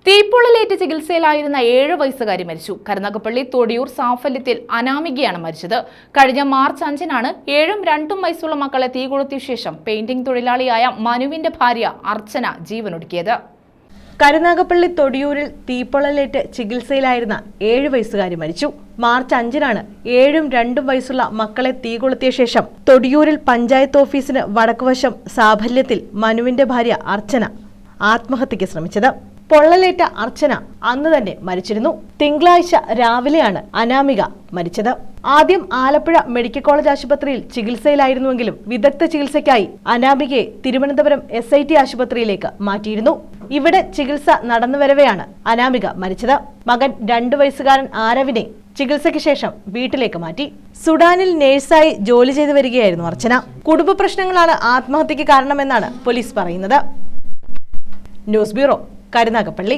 തീപ്പൊള്ളലേറ്റ് ചികിത്സയിലായിരുന്ന 7 വയസ്സുകാരി മരിച്ചു. കരുനാഗപ്പള്ളി തൊടിയൂർ സാഫല്യത്തിൽ അനാമികയാണ് മരിച്ചത്. കഴിഞ്ഞ മാർച്ച് 5-നാണ് 7ഉം 2ഉം വയസ്സുള്ള മക്കളെ തീകൊളുത്തിയ ശേഷം പെയിന്റിംഗ് തൊഴിലാളിയായ മനുവിന്റെ ഭാര്യ അർച്ചന ജീവനൊടുക്കിയത്. കരുനാഗപ്പള്ളി തൊടിയൂരിൽ തീപ്പൊള്ളലേറ്റ് ചികിത്സയിലായിരുന്ന 7 വയസ്സുകാരി മരിച്ചു. മാർച്ച് 5-നാണ് 7ഉം 2ഉം വയസ്സുള്ള മക്കളെ തീകൊളുത്തിയ ശേഷം തൊടിയൂരിൽ പഞ്ചായത്ത് ഓഫീസിന് വടക്കുവശം സാഫല്യത്തിൽ മനുവിന്റെ ഭാര്യ അർച്ചന ആത്മഹത്യയ്ക്ക് ശ്രമിച്ചത്. പൊള്ളലേറ്റ അർച്ചന അന്ന് തന്നെ മരിച്ചിരുന്നു. തിങ്കളാഴ്ച രാവിലെയാണ് അനാമിക മരിച്ചത്. ആദ്യം ആലപ്പുഴ മെഡിക്കൽ കോളേജ് ആശുപത്രിയിൽ ചികിത്സയിലായിരുന്നുവെങ്കിലും വിദഗ്ധ ചികിത്സയ്ക്കായി അനാമികയെ തിരുവനന്തപുരം SIT ആശുപത്രിയിലേക്ക് മാറ്റിയിരുന്നു. ഇവിടെ ചികിത്സ നടന്നുവരവെയാണ് അനാമിക മരിച്ചത്. മകൻ 2 വയസ്സുകാരൻ ആരവിനെ ചികിത്സയ്ക്ക് ശേഷം വീട്ടിലേക്ക് മാറ്റി. സുഡാനിൽ നേഴ്സായി ജോലി ചെയ്തു വരികയായിരുന്നു അർച്ചന. കുടുംബ പ്രശ്നങ്ങളാണ് ആത്മഹത്യക്ക് കാരണമെന്നാണ് പോലീസ് പറയുന്നത്. News bureau, Karunagappally.